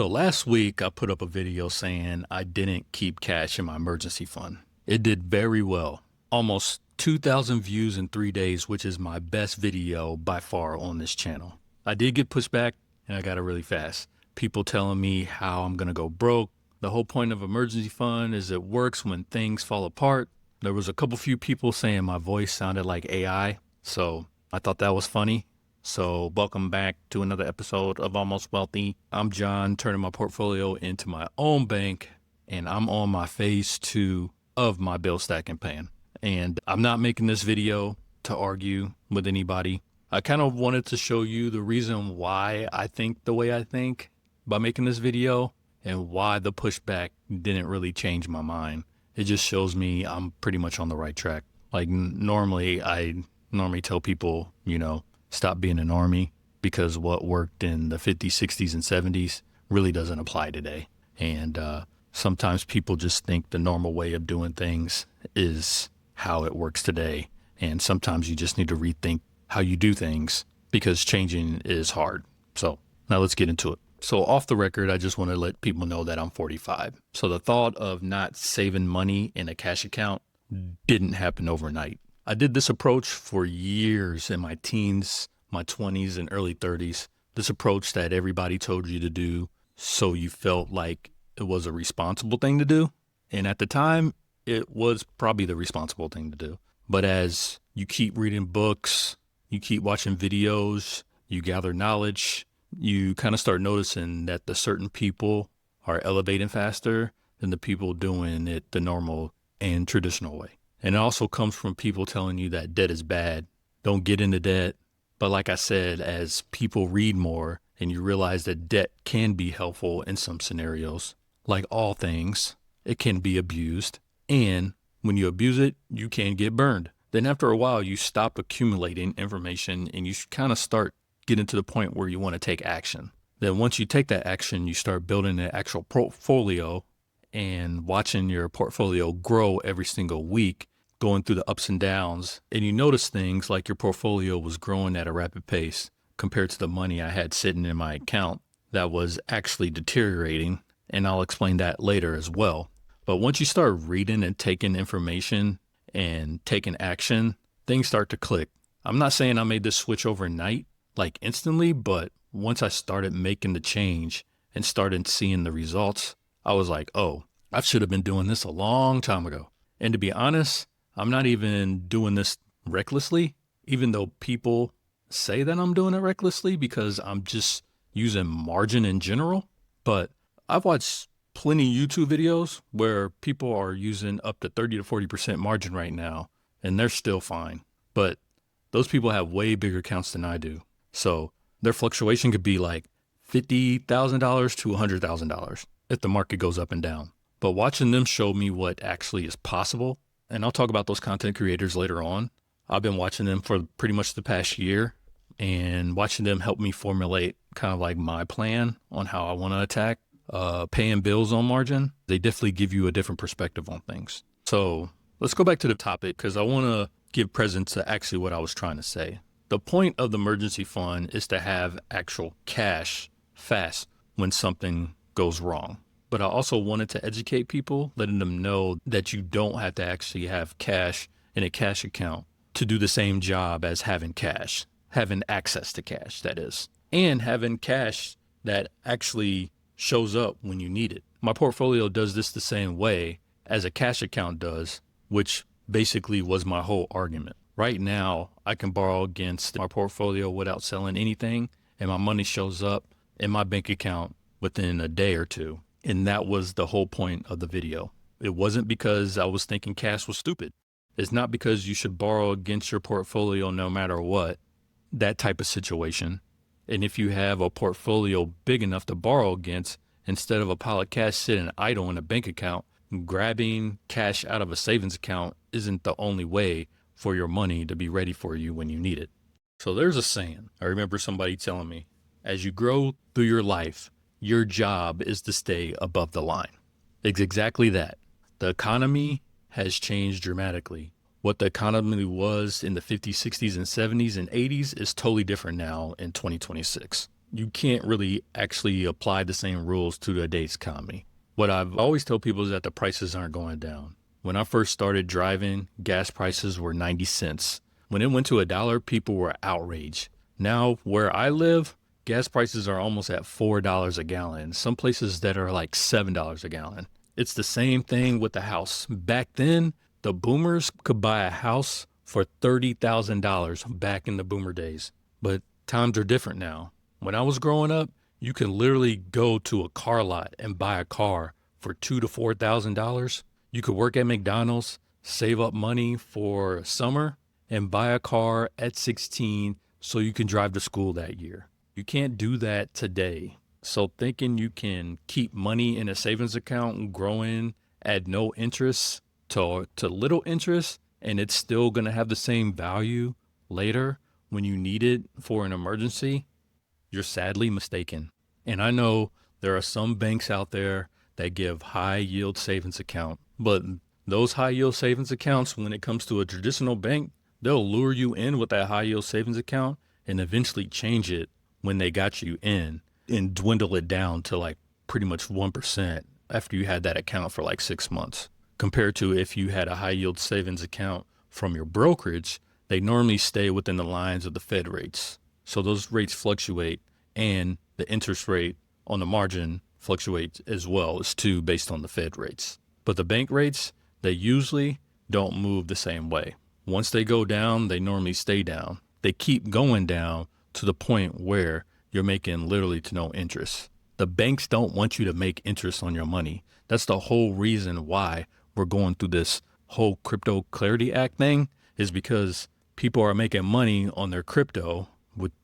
So last week I put up a video saying I didn't keep cash in my emergency fund. It did very well. Almost 2,000 views in 3 days, which is my best video by far on this channel. I did get pushback and I got it really fast. People telling me how I'm gonna go broke. The whole point of emergency fund is it works when things fall apart. There was a few people saying my voice sounded like AI. So I thought that was funny. So welcome back to another episode of Almost Wealthy. I'm John, turning my portfolio into my own bank, and I'm on my phase 2 of my bill stacking plan. And I'm not making this video to argue with anybody. I kind of wanted to show you the reason why I think the way I think by making this video and why the pushback didn't really change my mind. It just shows me I'm pretty much on the right track. Like I normally tell people, stop being an normie, because what worked in the 50s, 60s, and 70s really doesn't apply today. And sometimes people just think the normal way of doing things is how it works today. And sometimes you just need to rethink how you do things because changing is hard. So now let's get into it. So off the record, I just want to let people know that I'm 45. So the thought of not saving money in a cash account didn't happen overnight. I did this approach for years in my teens, my 20s, and early 30s. This approach that everybody told you to do so you felt like it was a responsible thing to do. And at the time, it was probably the responsible thing to do. But as you keep reading books, you keep watching videos, you gather knowledge, you kind of start noticing that the certain people are elevating faster than the people doing it the normal and traditional way. And it also comes from people telling you that debt is bad. Don't get into debt. But like I said, as people read more and you realize that debt can be helpful in some scenarios, like all things, it can be abused. And when you abuse it, you can get burned. Then after a while, you stop accumulating information and you kind of start getting to the point where you want to take action. Then once you take that action, you start building an actual portfolio and watching your portfolio grow every single week, going through the ups and downs. And you notice things like your portfolio was growing at a rapid pace compared to the money I had sitting in my account that was actually deteriorating. And I'll explain that later as well. But once you start reading and taking information and taking action, things start to click. I'm not saying I made this switch overnight, like instantly, but once I started making the change and started seeing the results, I was like, oh, I should have been doing this a long time ago. And to be honest, I'm not even doing this recklessly, even though people say that I'm doing it recklessly because I'm just using margin in general. But I've watched plenty of YouTube videos where people are using up to 30 to 40% margin right now, and they're still fine. But those people have way bigger accounts than I do. So their fluctuation could be like $50,000 to $100,000 if the market goes up and down. But watching them show me what actually is possible, and I'll talk about those content creators later on. I've been watching them for pretty much the past year and watching them help me formulate kind of like my plan on how I want to attack paying bills on margin. They definitely give you a different perspective on things. So let's go back to the topic because I want to give presence to actually what I was trying to say. The point of the emergency fund is to have actual cash fast when something goes wrong. But I also wanted to educate people, letting them know that you don't have to actually have cash in a cash account to do the same job as having cash, having access to cash, that is, and having cash that actually shows up when you need it. My portfolio does this the same way as a cash account does, which basically was my whole argument. Right now, I can borrow against my portfolio without selling anything, and my money shows up in my bank account within a day or two. And that was the whole point of the video. It wasn't because I was thinking cash was stupid. It's not because you should borrow against your portfolio no matter what, that type of situation. And if you have a portfolio big enough to borrow against, instead of a pile of cash sitting idle in a bank account, grabbing cash out of a savings account isn't the only way for your money to be ready for you when you need it. So there's a saying. I remember somebody telling me, as you grow through your life, your job is to stay above the line. It's exactly that. The economy has changed dramatically. What the economy was in the 50s, 60s, and 70s and 80s is totally different now in 2026. you can't really actually apply the same rules to today's economy. What I've always told people is that the prices aren't going down. When I first started driving, gas prices were 90 cents. When it went to $1, people were outraged. Now, where I live, gas prices are almost at $4 a gallon. Some places that are like $7 a gallon. It's the same thing with the house. Back then, the boomers could buy a house for $30,000 back in the boomer days. But times are different now. When I was growing up, you can literally go to a car lot and buy a car for $2,000 to $4,000. You could work at McDonald's, save up money for summer, and buy a car at 16 so you can drive to school that year. You can't do that today. So thinking you can keep money in a savings account growing at no interest to little interest, and it's still going to have the same value later when you need it for an emergency, you're sadly mistaken. And I know there are some banks out there that give high yield savings account, but those high yield savings accounts, when it comes to a traditional bank, they'll lure you in with that high yield savings account and eventually change it when they got you in and dwindle it down to like pretty much 1% after you had that account for like 6 months. Compared to if you had a high yield savings account from your brokerage, they normally stay within the lines of the Fed rates. So those rates fluctuate, and the interest rate on the margin fluctuates as well as too based on the Fed rates. But the bank rates, they usually don't move the same way. Once they go down, they normally stay down. They keep going down to the point where you're making literally to no interest. The banks don't want you to make interest on your money. That's the whole reason why we're going through this whole Crypto Clarity Act thing, is because people are making money on their crypto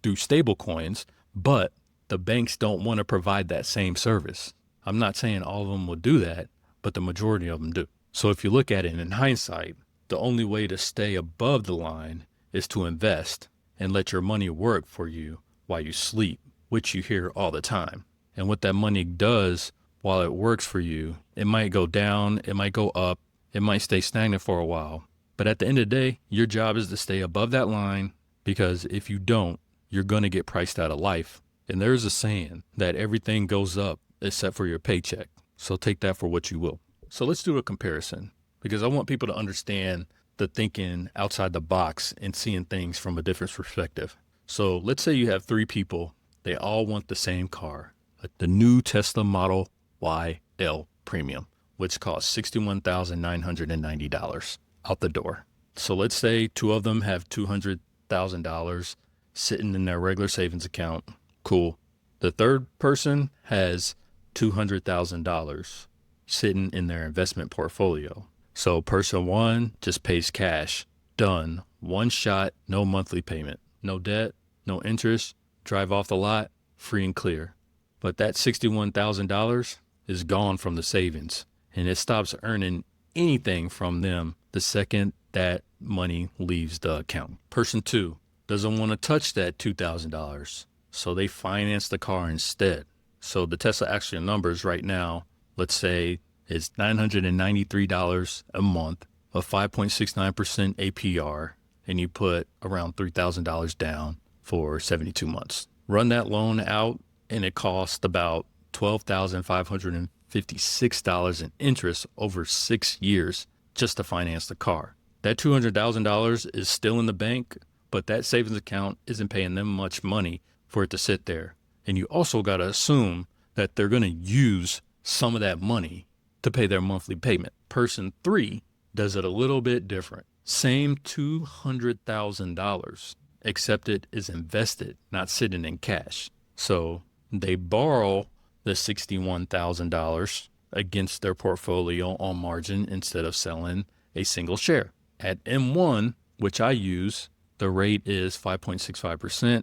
through stable coins, but the banks don't want to provide that same service. I'm not saying all of them will do that, but the majority of them do. So if you look at it in hindsight, the only way to stay above the line is to invest and let your money work for you while you sleep, which you hear all the time. And what that money does while it works for you, it might go down, it might go up, it might stay stagnant for a while. But at the end of the day, your job is to stay above that line, because if you don't, you're going to get priced out of life. And there's a saying that everything goes up except for your paycheck. So take that for what you will. So let's do a comparison, because I want people to understand the thinking outside the box and seeing things from a different perspective. So let's say you have 3 people. They all want the same car, the new Tesla Model YL Premium, which costs $61,990 out the door. So let's say 2 of them have $200,000 sitting in their regular savings account. Cool. The third person has $200,000 sitting in their investment portfolio. So person 1 just pays cash. Done. One shot, no monthly payment, no debt, no interest, drive off the lot, free and clear. But that $61,000 is gone from the savings, and it stops earning anything from them the second that money leaves the account. Person 2 doesn't want to touch that $2,000, so they finance the car instead. So the Tesla actual numbers right now, let's say it's $993 a month, a 5.69% APR, and you put around $3,000 down for 72 months. Run that loan out, and it costs about $12,556 in interest over 6 years just to finance the car. That $200,000 is still in the bank, but that savings account isn't paying them much money for it to sit there. And you also got to assume that they're going to use some of that money to pay their monthly payment. Person 3 does it a little bit different. Same $200,000, except it is invested, not sitting in cash. So they borrow the $61,000 against their portfolio on margin instead of selling a single share. At M1, which I use, the rate is 5.65%,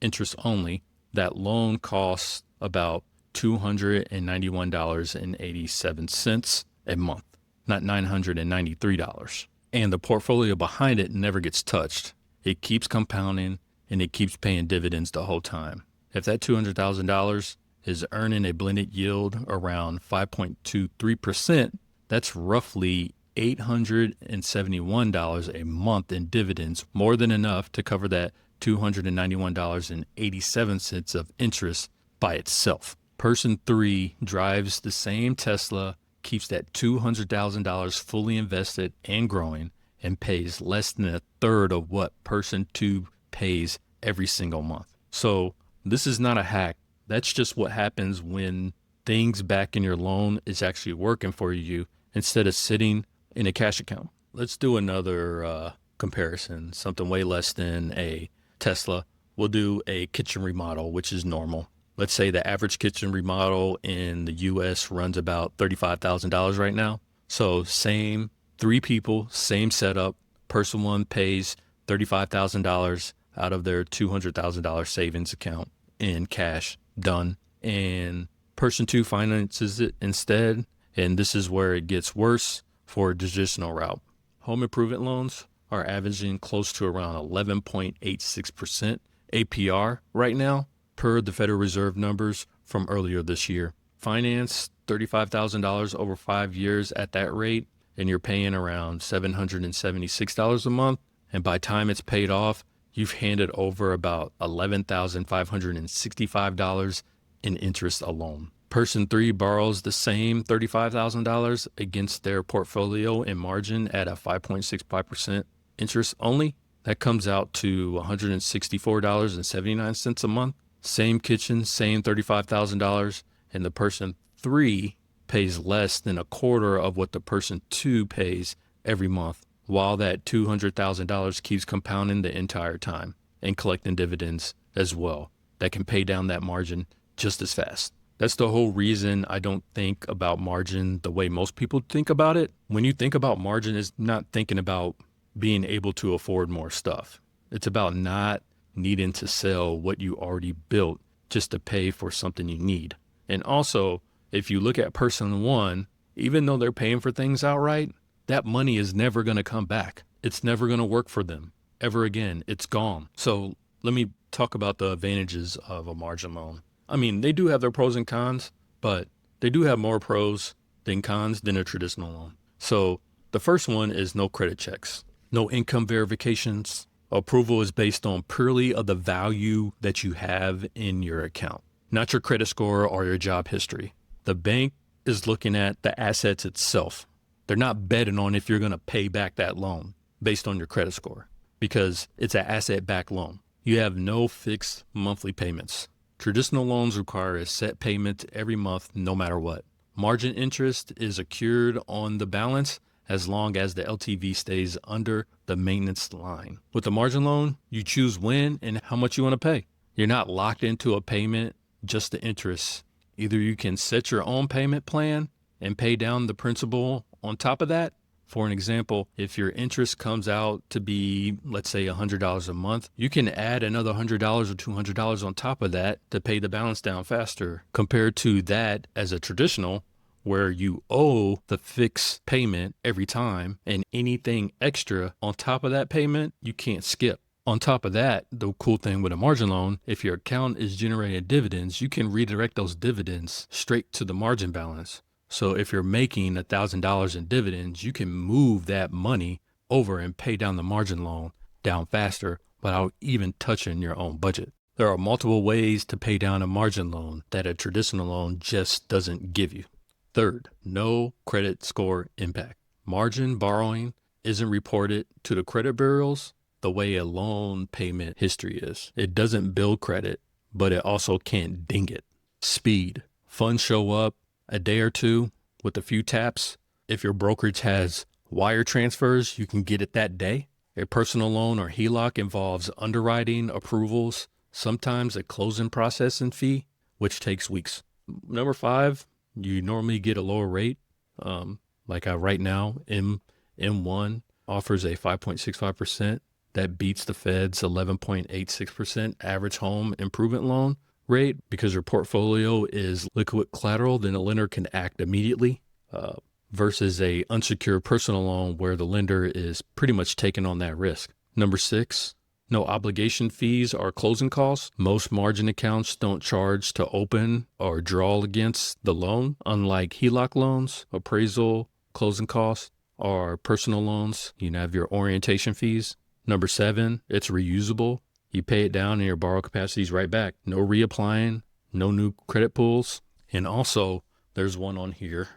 interest only. That loan costs about $291.87 a month, not $993. And the portfolio behind it never gets touched. It keeps compounding and it keeps paying dividends the whole time. If that $200,000 is earning a blended yield around 5.23%, that's roughly $871 a month in dividends, more than enough to cover that $291.87 of interest by itself. Person 3 drives the same Tesla, keeps that $200,000 fully invested and growing, and pays less than a third of what person 2 pays every single month. So this is not a hack. That's just what happens when things back in your loan is actually working for you instead of sitting in a cash account. Let's do another comparison, something way less than a Tesla. We'll do a kitchen remodel, which is normal. Let's say the average kitchen remodel in the US runs about $35,000 right now. So same 3 people, same setup. Person 1 pays $35,000 out of their $200,000 savings account in cash, done. And person 2 finances it instead. And this is where it gets worse for a traditional route. Home improvement loans are averaging close to around 11.86% APR right now, per the Federal Reserve numbers from earlier this year. Finance $35,000 over 5 years at that rate, and you're paying around $776 a month. And by time it's paid off, you've handed over about $11,565 in interest alone. Person 3 borrows the same $35,000 against their portfolio and margin at a 5.65% interest only. That comes out to $164.79 a month. Same kitchen, same $35,000, and the person 3 pays less than a quarter of what the person 2 pays every month, while that $200,000 keeps compounding the entire time and collecting dividends as well that can pay down that margin just as fast. That's the whole reason I don't think about margin the way most people think about it. When you think about margin, it's not thinking about being able to afford more stuff. It's about not needing to sell what you already built just to pay for something you need. And also, if you look at person 1, even though they're paying for things outright, that money is never going to come back. It's never going to work for them ever again. It's gone. So let me talk about the advantages of a margin loan. I mean, they do have their pros and cons, but they do have more pros than cons than a traditional loan. So the first one is no credit checks, no income verifications. Approval is based on purely of the value that you have in your account, not your credit score or your job history. The bank is looking at the assets itself. They're not betting on if you're going to pay back that loan based on your credit score because it's an asset-backed loan. You have no fixed monthly payments. Traditional loans require a set payment every month, no matter what. Margin interest is accrued on the balance as long as the LTV stays under the maintenance line. With a margin loan, you choose when and how much you want to pay. You're not locked into a payment, just the interest. Either you can set your own payment plan and pay down the principal on top of that. For an example, if your interest comes out to be, let's say, $100 a month, you can add another $100 or $200 on top of that to pay the balance down faster, compared to that as a traditional where you owe the fixed payment every time, and anything extra on top of that payment, you can't skip. On top of that, the cool thing with a margin loan, if your account is generating dividends, you can redirect those dividends straight to the margin balance. So if you're making $1,000 in dividends, you can move that money over and pay down the margin loan down faster without even touching your own budget. There are multiple ways to pay down a margin loan that a traditional loan just doesn't give you. Third, no credit score impact. Margin borrowing isn't reported to the credit bureaus the way a loan payment history is. It doesn't build credit, but it also can't ding it. Speed. Funds show up a day or two with a few taps. If your brokerage has wire transfers, you can get it that day. A personal loan or HELOC involves underwriting, approvals, sometimes a closing processing fee, which takes weeks. Number 5, you normally get a lower rate. Right now, M1 offers a 5.65%. That beats the Fed's 11.86% average home improvement loan rate. Because your portfolio is liquid collateral, then the lender can act immediately, versus a unsecured personal loan where the lender is pretty much taking on that risk. Number 6, no obligation fees or closing costs. Most margin accounts don't charge to open or draw against the loan, unlike HELOC loans, appraisal, closing costs, or personal loans. You have your orientation fees. Number 7, it's reusable. You pay it down and your borrow capacity is right back. No reapplying, no new credit pulls. And also, there's one on here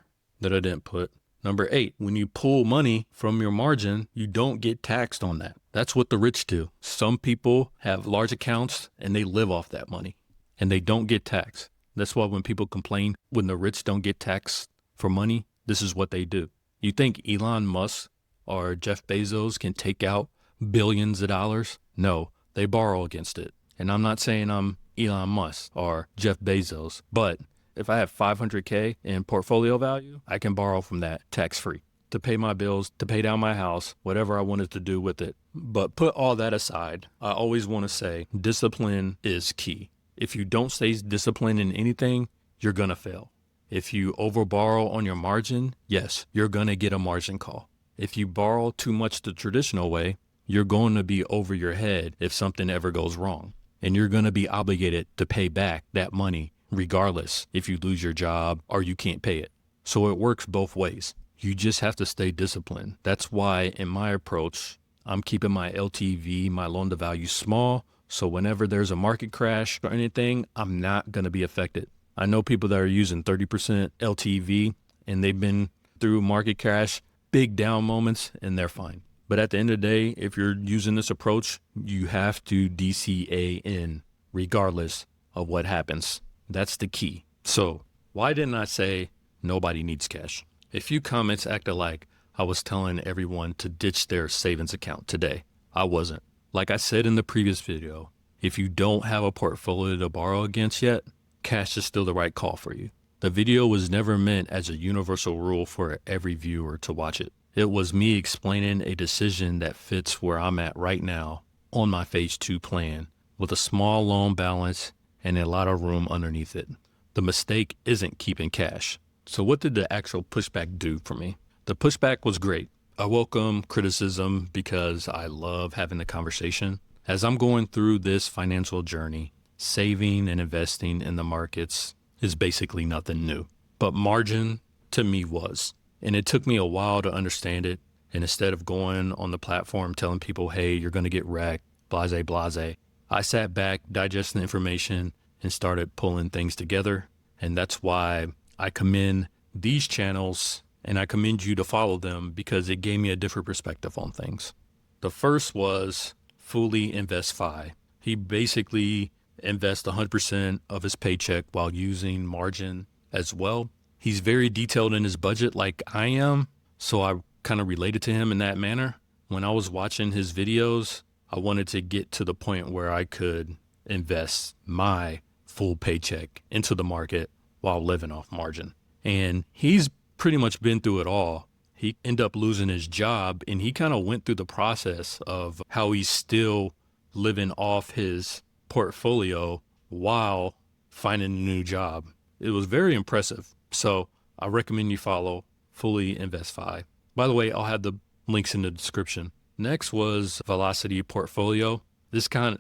that I didn't put. Number 8, when you pull money from your margin, you don't get taxed on that. That's what the rich do. Some people have large accounts and they live off that money and they don't get taxed. That's why when people complain when the rich don't get taxed for money, this is what they do. You think Elon Musk or Jeff Bezos can take out billions of dollars? No, they borrow against it. And I'm not saying I'm Elon Musk or Jeff Bezos, but if I have 500K in portfolio value, I can borrow from that tax-free to pay my bills, to pay down my house, whatever I wanted to do with it. But put all that aside, I always want to say discipline is key. If you don't stay disciplined in anything, you're going to fail. If you overborrow on your margin, yes, you're going to get a margin call. If you borrow too much the traditional way, you're going to be over your head if something ever goes wrong. And you're going to be obligated to pay back that money regardless if you lose your job or you can't pay it. So it works both ways. You just have to stay disciplined. That's why in my approach, I'm keeping my LTV, my loan to value small. So whenever there's a market crash or anything, I'm not going to be affected. I know people that are using 30% LTV and they've been through market crash, big down moments, and they're fine. But at the end of the day, if you're using this approach, you have to DCA in regardless of what happens. That's the key. So why didn't I say nobody needs cash? A few comments acted like I was telling everyone to ditch their savings account today. I wasn't. Like I said in the previous video, if you don't have a portfolio to borrow against yet, cash is still the right call for you. The video was never meant as a universal rule for every viewer to watch it. It was me explaining a decision that fits where I'm at right now on my phase 2 plan with a small loan balance and a lot of room underneath it. The mistake isn't keeping cash. So what did the actual pushback do for me? The pushback was great. I welcome criticism because I love having the conversation. As I'm going through this financial journey, saving and investing in the markets is basically nothing new. But margin to me was. And it took me a while to understand it. And instead of going on the platform telling people, hey, you're going to get wrecked, blase, blase, I sat back, digested the information, and started pulling things together. And that's why I commend these channels and I commend you to follow them because it gave me a different perspective on things. The first was Fully Invest Fi. He basically invests 100% of his paycheck while using margin as well. He's very detailed in his budget like I am, so I kind of related to him in that manner. When I was watching his videos, I wanted to get to the point where I could invest my full paycheck into the market while living off margin. And he's pretty much been through it all. He ended up losing his job and he kind of went through the process of how he's still living off his portfolio while finding a new job. It was very impressive. So I recommend you follow Fully Invest Fi. By the way, I'll have the links in the description. Next was Velocity Portfolio. This guy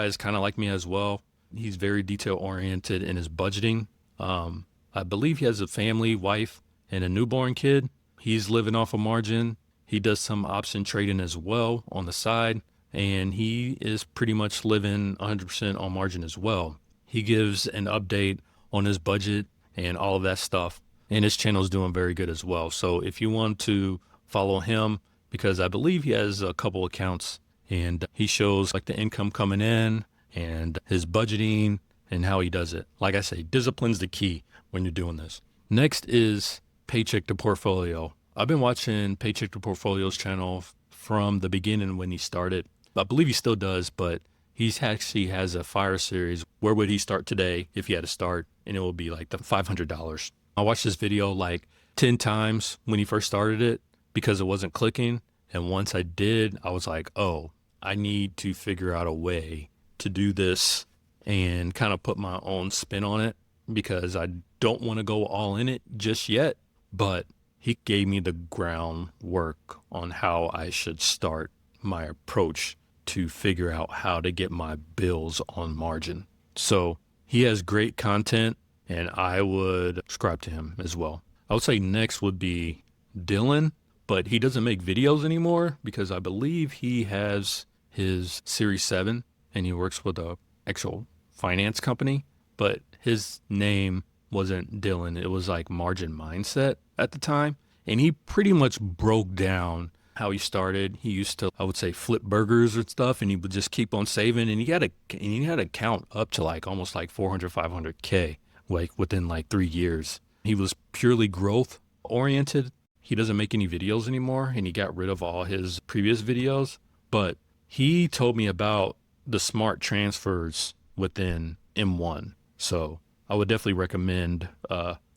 is kind of like me as well. He's very detail oriented in his budgeting. I believe he has a family, wife, and a newborn kid. He's living off a margin. He does some option trading as well on the side, and he is pretty much living 100% on margin as well. He gives an update on his budget and all of that stuff, and his channel is doing very good as well. So if you want to follow him, because I believe he has a couple accounts and he shows like the income coming in and his budgeting and how he does it. Like I say, discipline's the key when you're doing this. Next is Paycheck To Portfolio. I've been watching Paycheck To Portfolio's channel from the beginning when he started. I believe he still does, but he actually has a fire series. Where would he start today if he had to start? And it will be like the $500. I watched this video like 10 times when he first started it because it wasn't clicking. And once I did, I was like, oh, I need to figure out a way to do this and kind of put my own spin on it because I don't want to go all in it just yet. But he gave me the groundwork on how I should start my approach to figure out how to get my bills on margin. So he has great content and I would subscribe to him as well. I would say next would be Dillon, but he doesn't make videos anymore because I believe he has his Series 7 and he works with a actual finance company, but his name wasn't Dillon. It was like Margin Mindset at the time. And he pretty much broke down how he started. He used to, I would say, flip burgers or stuff, and he would just keep on saving. And he had a count up to like almost like 400, 500K, like within like 3 years. He was purely growth oriented. He doesn't make any videos anymore, and he got rid of all his previous videos. But he told me about the smart transfers within M1. So I would definitely recommend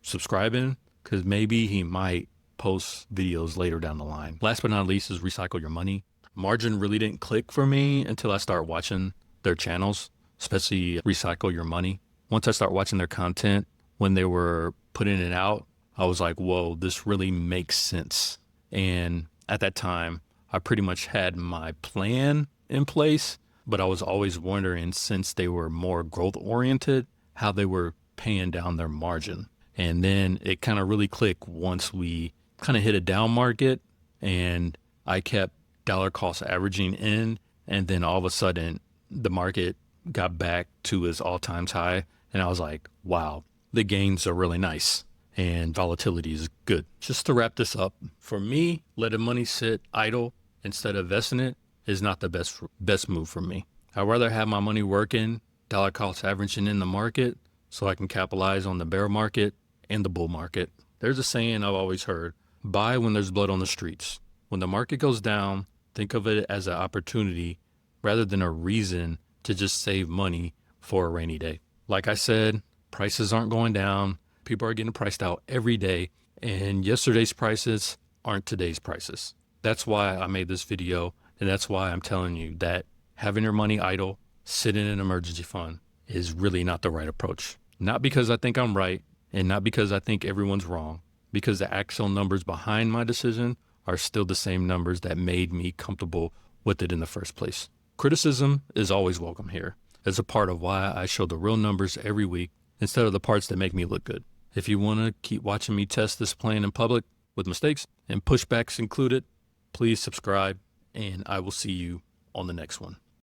subscribing, because maybe he might post videos later down the line. Last but not least is Recycle Your Money. Margin really didn't click for me until I started watching their channels, especially Recycle Your Money. Once I started watching their content, when they were putting it out, I was like, whoa, this really makes sense. And at that time, I pretty much had my plan in place, but I was always wondering, since they were more growth oriented, how they were paying down their margin. And then it kind of really clicked once we kind of hit a down market and I kept dollar cost averaging in, and then all of a sudden the market got back to its all-time high, and I was like, wow, the gains are really nice and volatility is good. Just to wrap this up, for me, letting money sit idle instead of investing it is not the best move for me. I'd rather have my money working, dollar cost averaging in the market, so I can capitalize on the bear market and the bull market. There's a saying I've always heard: buy when there's blood on the streets. When the market goes down, think of it as an opportunity rather than a reason to just save money for a rainy day. Like I said, prices aren't going down. People are getting priced out every day, and yesterday's prices aren't today's prices. That's why I made this video, and that's why I'm telling you that having your money idle, sitting in an emergency fund, is really not the right approach. Not because I think I'm right, and not because I think everyone's wrong, because the actual numbers behind my decision are still the same numbers that made me comfortable with it in the first place. Criticism is always welcome here. It's a part of why I show the real numbers every week instead of the parts that make me look good. If you want to keep watching me test this plan in public with mistakes and pushbacks included, please subscribe, and I will see you on the next one.